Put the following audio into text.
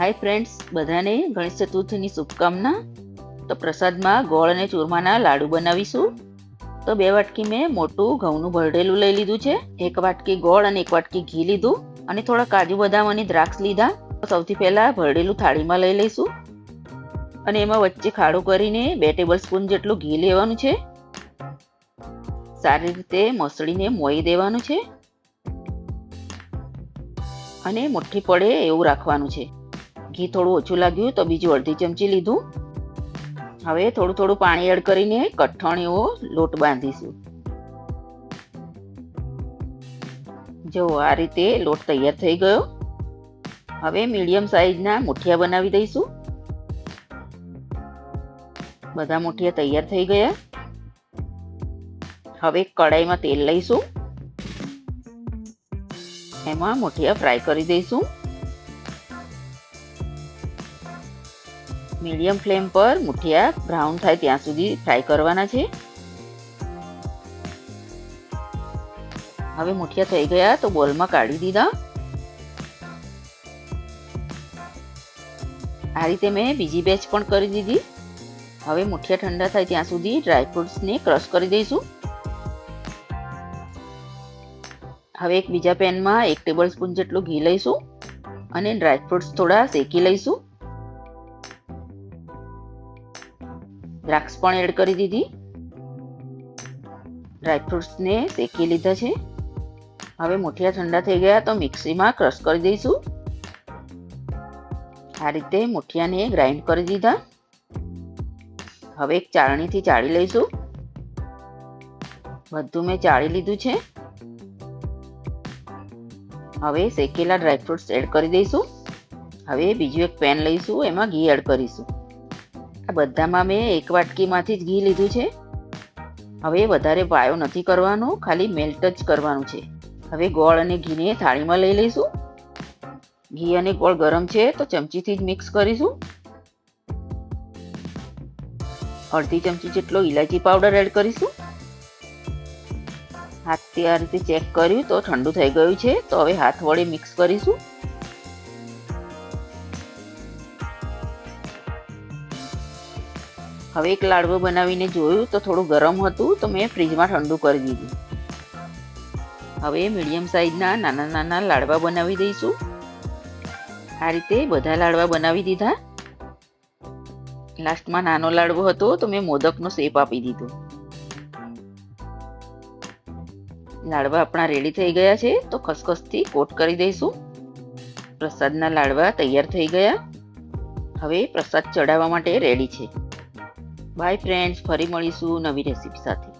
Hi friends, બધાને ગણેશ ચતુર્થીની શુભકામના. તો પ્રસાદમાં ગોળ અને ચૂરમાના લાડુ બનાવીશું. તો 2 વાટકી મેં મોટું ઘઉંનું ભરડેલું લઈ લીધું છે. 1 વાટકી ગોળ અને 1 વાટકી ઘી લીધું અને થોડા કાજુ બદામ અને દ્રાક્ષ લીધા. તો સૌથી પહેલા ભરડેલું થાળીમાં લઈ લઈશું અને એમાં વચ્ચે ખાડો કરીને 2 ટેબલસ્પૂન જેટલું ઘી લેવાનું છે. સારી રીતે મસળીને મોઈ દેવાનું છે અને મુઠ્ઠી પડે એવું રાખવાનું છે. ઘી થોડું ઓછું લાગ્યું તો બીજું અડધી ચમચી લીધું. હવે થોડું થોડું પાણી એડ કરીને કઠણ એવો લોટ બાંધીશું. જો આ રીતે લોટ તૈયાર થઈ ગયો. હવે મીડિયમ સાઈઝના મુઠિયા બનાવી દઈશું. બધા મુઠિયા તૈયાર થઈ ગયા. હવે કડાઈમાં તેલ લઈશું. એમાં મુઠિયા ફ્રાય કરી દઈશું. મીડિયમ ફ્લેમ પર મુઠિયા બ્રાઉન થાય ત્યાં સુધી ફ્રાય કરવાના છે. હવે મુઠિયા થઈ ગયા તો બોલમાં કાઢી દીધા. આ રીતે મેં બીજી બેચ પણ કરી દીધી. હવે મુઠિયા ઠંડા થાય ત્યાં સુધી ડ્રાયફ્રૂટ્સને ક્રશ કરી દઈશું. હવે એક બીજા પેનમાં 1 ટેબલસ્પૂન જેટલું ઘી લઈશું અને ડ્રાયફ્રૂટ્સ થોડા શેકી લઈશું. દ્રાક્ષ પણ એડ કરી દીધી. ડ્રાયફ્રૂટ્સને શેકી લીધા છે. હવે મુઠિયા ઠંડા થઈ ગયા તો મિક્સીમાં ક્રશ કરી દઈશું. આ રીતે મુઠિયાને ગ્રાઇન્ડ કરી દીધા. હવે એક ચાળણીથી ચાળી લઈશું. બધું મેં ચાળી લીધું છે. હવે શેકેલા ડ્રાયફ્રૂટ્સ એડ કરી દઈશું. હવે બીજું એક પેન લઈશું, એમાં ઘી એડ કરીશું. આ બધામાં મેં 1 વાટકીમાંથી જ ઘી લીધું છે. હવે વધારે પાયો નથી કરવાનો, ખાલી મેલ્ટ જ કરવાનું છે. હવે ગોળ અને ઘીને થાળીમાં લઈ લઈશું. ઘી અને ગોળ ગરમ છે તો ચમચીથી જ મિક્સ કરીશું. અડધી ચમચી જેટલો ઇલાયચી પાવડર એડ કરીશું. હાથથી આ રીતે ચેક કર્યું તો ઠંડુ થઈ ગયું છે. તો હવે હાથ વડે મિક્સ કરીશું. હવે એક લાડવો બનાવીને જોયું તો થોડું ગરમ હતું તો મેં ફ્રીજમાં ઠંડુ કરી દીધું. હવે મીડિયમ સાઈઝના નાના નાના લાડવા બનાવી દઈશું. આ રીતે બધા લાડવા બનાવી દીધા. લાસ્ટમાં નાનો લાડવો હતો તો મેં મોદકનો શેપ આપી દીધો. લાડવા આપણા રેડી થઈ ગયા છે તો ખસખસથી કોટ કરી દઈશું. પ્રસાદના લાડવા તૈયાર થઈ ગયા. હવે પ્રસાદ ચડાવવા માટે રેડી છે. બાય ફ્રેન્ડ્સ, ફરી મળીશું નવી રેસીપી સાથે.